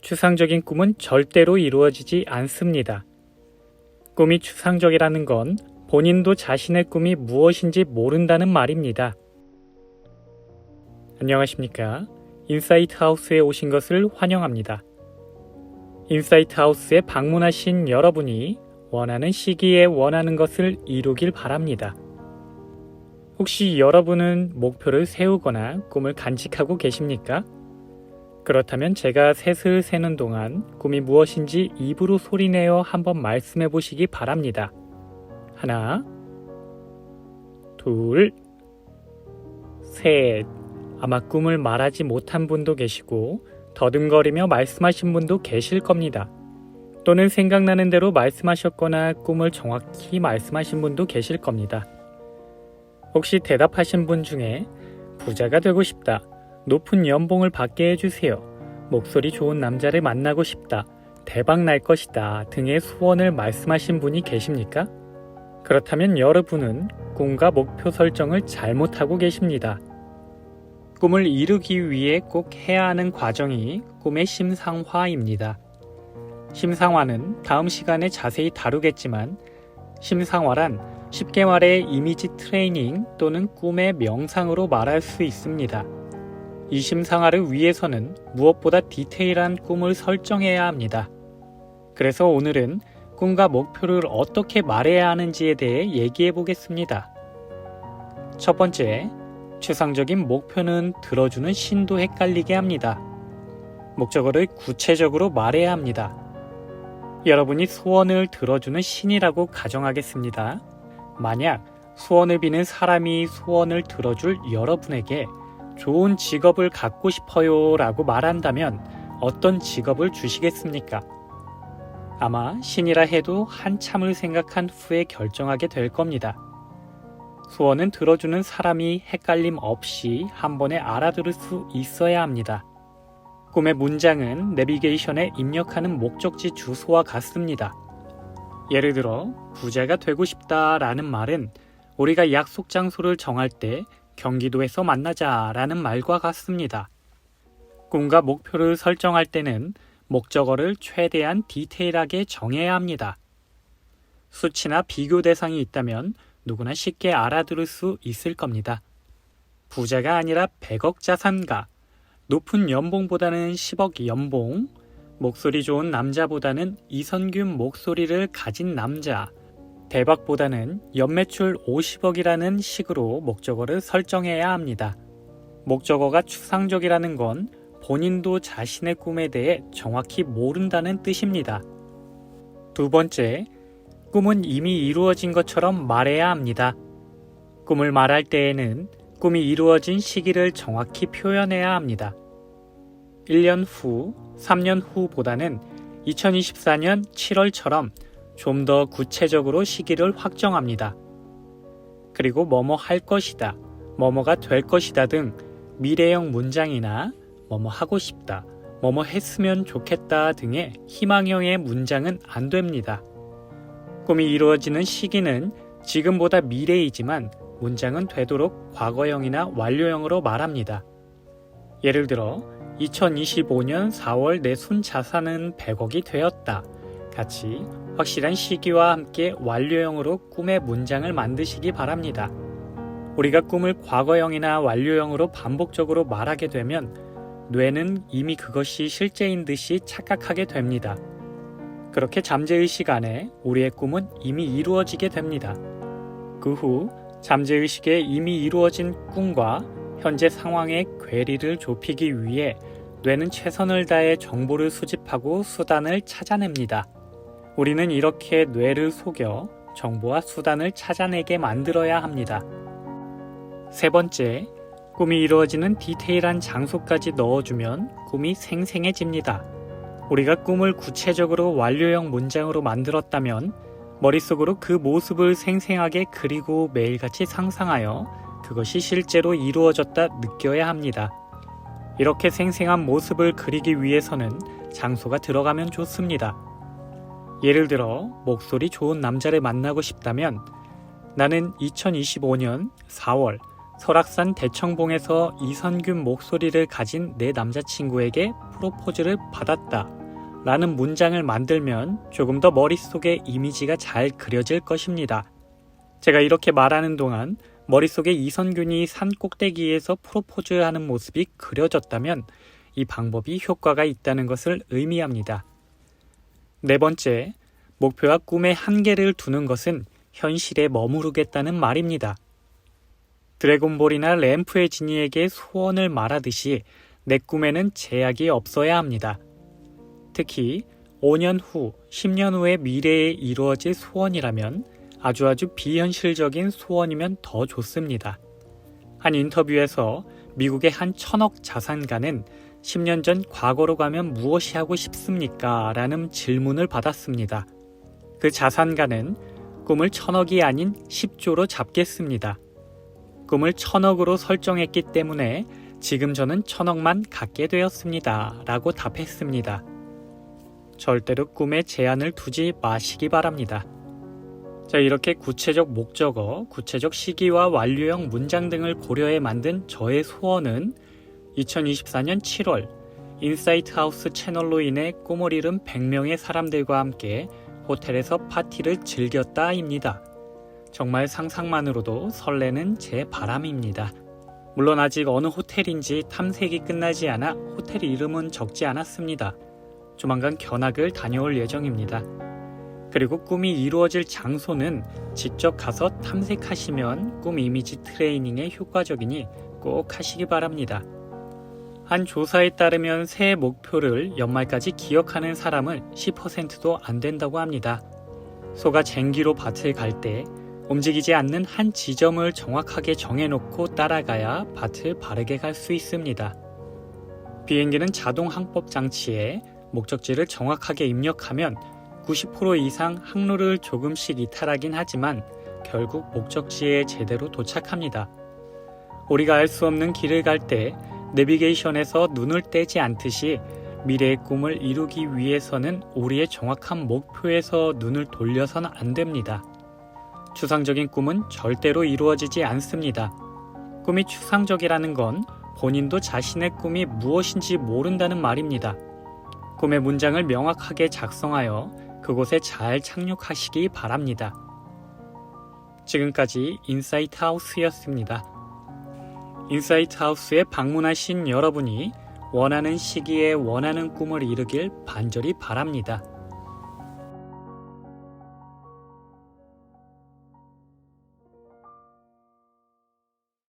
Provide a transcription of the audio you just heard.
추상적인 꿈은 절대로 이루어지지 않습니다. 꿈이 추상적이라는 건 본인도 자신의 꿈이 무엇인지 모른다는 말입니다. 안녕하십니까? 인사이트 하우스에 오신 것을 환영합니다. 인사이트 하우스에 방문하신 여러분이 원하는 시기에 원하는 것을 이루길 바랍니다. 혹시 여러분은 목표를 세우거나 꿈을 간직하고 계십니까? 그렇다면 제가 셋을 세는 동안 꿈이 무엇인지 입으로 소리내어 한번 말씀해 보시기 바랍니다. 하나, 둘, 셋. 아마 꿈을 말하지 못한 분도 계시고 더듬거리며 말씀하신 분도 계실 겁니다. 또는 생각나는 대로 말씀하셨거나 꿈을 정확히 말씀하신 분도 계실 겁니다. 혹시 대답하신 분 중에 부자가 되고 싶다, 높은 연봉을 받게 해주세요, 목소리 좋은 남자를 만나고 싶다, 대박 날 것이다 등의 소원을 말씀하신 분이 계십니까? 그렇다면 여러분은 꿈과 목표 설정을 잘못하고 계십니다. 꿈을 이루기 위해 꼭 해야 하는 과정이 꿈의 심상화입니다. 심상화는 다음 시간에 자세히 다루겠지만 심상화란 쉽게 말해 이미지 트레이닝 또는 꿈의 명상으로 말할 수 있습니다. 이 심상화를 위해서는 무엇보다 디테일한 꿈을 설정해야 합니다. 그래서 오늘은 꿈과 목표를 어떻게 말해야 하는지에 대해 얘기해 보겠습니다. 첫 번째, 추상적인 목표는 들어주는 신도 헷갈리게 합니다. 목적어를 구체적으로 말해야 합니다. 여러분이 소원을 들어주는 신이라고 가정하겠습니다. 만약 소원을 비는 사람이 소원을 들어줄 여러분에게 좋은 직업을 갖고 싶어요 라고 말한다면 어떤 직업을 주시겠습니까? 아마 신이라 해도 한참을 생각한 후에 결정하게 될 겁니다. 소원은 들어주는 사람이 헷갈림 없이 한 번에 알아들을 수 있어야 합니다. 꿈의 문장은 내비게이션에 입력하는 목적지 주소와 같습니다. 예를 들어 부자가 되고 싶다라는 말은 우리가 약속 장소를 정할 때 경기도에서 만나자라는 말과 같습니다. 꿈과 목표를 설정할 때는 목적어를 최대한 디테일하게 정해야 합니다. 수치나 비교 대상이 있다면 누구나 쉽게 알아들을 수 있을 겁니다. 부자가 아니라 100억 자산가, 높은 연봉보다는 10억 연봉, 목소리 좋은 남자보다는 이선균 목소리를 가진 남자, 대박보다는 연매출 50억이라는 식으로 목적어를 설정해야 합니다. 목적어가 추상적이라는 건 본인도 자신의 꿈에 대해 정확히 모른다는 뜻입니다. 두 번째, 꿈은 이미 이루어진 것처럼 말해야 합니다. 꿈을 말할 때에는 꿈이 이루어진 시기를 정확히 표현해야 합니다. 1년 후, 3년 후보다는 2024년 7월처럼 좀 더 구체적으로 시기를 확정합니다. 그리고 뭐뭐 할 것이다, 뭐뭐가 될 것이다 등 미래형 문장이나 뭐뭐 하고 싶다, 뭐뭐 했으면 좋겠다 등의 희망형의 문장은 안 됩니다. 꿈이 이루어지는 시기는 지금보다 미래이지만 문장은 되도록 과거형이나 완료형으로 말합니다. 예를 들어 2025년 4월 내 순자산은 100억이 되었다 같이 확실한 시기와 함께 완료형으로 꿈의 문장을 만드시기 바랍니다. 우리가 꿈을 과거형이나 완료형으로 반복적으로 말하게 되면 뇌는 이미 그것이 실제인 듯이 착각하게 됩니다. 그렇게 잠재의식 안에 우리의 꿈은 이미 이루어지게 됩니다. 그 후 잠재의식에 이미 이루어진 꿈과 현재 상황의 괴리를 좁히기 위해 뇌는 최선을 다해 정보를 수집하고 수단을 찾아냅니다. 우리는 이렇게 뇌를 속여 정보와 수단을 찾아내게 만들어야 합니다. 세 번째, 꿈이 이루어지는 디테일한 장소까지 넣어주면 꿈이 생생해집니다. 우리가 꿈을 구체적으로 완료형 문장으로 만들었다면 머릿속으로 그 모습을 생생하게 그리고 매일같이 상상하여 그것이 실제로 이루어졌다 느껴야 합니다. 이렇게 생생한 모습을 그리기 위해서는 장소가 들어가면 좋습니다. 예를 들어 목소리 좋은 남자를 만나고 싶다면 나는 2025년 4월 설악산 대청봉에서 이선균 목소리를 가진 내 남자친구에게 프로포즈를 받았다 라는 문장을 만들면 조금 더 머릿속에 이미지가 잘 그려질 것입니다. 제가 이렇게 말하는 동안 머릿속에 이선균이 산 꼭대기에서 프로포즈하는 모습이 그려졌다면 이 방법이 효과가 있다는 것을 의미합니다. 네 번째, 목표와 꿈의 한계를 두는 것은 현실에 머무르겠다는 말입니다. 드래곤볼이나 램프의 지니에게 소원을 말하듯이 내 꿈에는 제약이 없어야 합니다. 특히 5년 후, 10년 후의 미래에 이루어질 소원이라면 아주 비현실적인 소원이면 더 좋습니다. 한 인터뷰에서 미국의 한 1000억 자산가는 10년 전 과거로 가면 무엇이 하고 싶습니까? 라는 질문을 받았습니다. 그 자산가는 꿈을 1000억이 아닌 10조로 잡겠습니다. 꿈을 1000억으로 설정했기 때문에 지금 저는 1000억만 갖게 되었습니다. 라고 답했습니다. 절대로 꿈에 제한을 두지 마시기 바랍니다. 자, 이렇게 구체적 목적어, 구체적 시기와 완료형 문장 등을 고려해 만든 저의 소원은 2024년 7월 인사이트 하우스 채널로 인해 꿈을 이룬 100명의 사람들과 함께 호텔에서 파티를 즐겼다입니다. 정말 상상만으로도 설레는 제 바람입니다. 물론 아직 어느 호텔인지 탐색이 끝나지 않아 호텔 이름은 적지 않았습니다. 조만간 견학을 다녀올 예정입니다. 그리고 꿈이 이루어질 장소는 직접 가서 탐색하시면 꿈 이미지 트레이닝에 효과적이니 꼭 하시기 바랍니다. 한 조사에 따르면 새해 목표를 연말까지 기억하는 사람은 10%도 안 된다고 합니다. 소가 쟁기로 밭을 갈 때 움직이지 않는 한 지점을 정확하게 정해놓고 따라가야 밭을 바르게 갈 수 있습니다. 비행기는 자동 항법 장치에 목적지를 정확하게 입력하면 90% 이상 항로를 조금씩 이탈하긴 하지만 결국 목적지에 제대로 도착합니다. 우리가 알 수 없는 길을 갈 때 내비게이션에서 눈을 떼지 않듯이 미래의 꿈을 이루기 위해서는 우리의 정확한 목표에서 눈을 돌려서는 안 됩니다. 추상적인 꿈은 절대로 이루어지지 않습니다. 꿈이 추상적이라는 건 본인도 자신의 꿈이 무엇인지 모른다는 말입니다. 꿈의 문장을 명확하게 작성하여 그곳에 잘 착륙하시기 바랍니다. 지금까지 인사이트 하우스였습니다. 인사이트 하우스에 방문하신 여러분이 원하는 시기에 원하는 꿈을 이루길 간절히 바랍니다.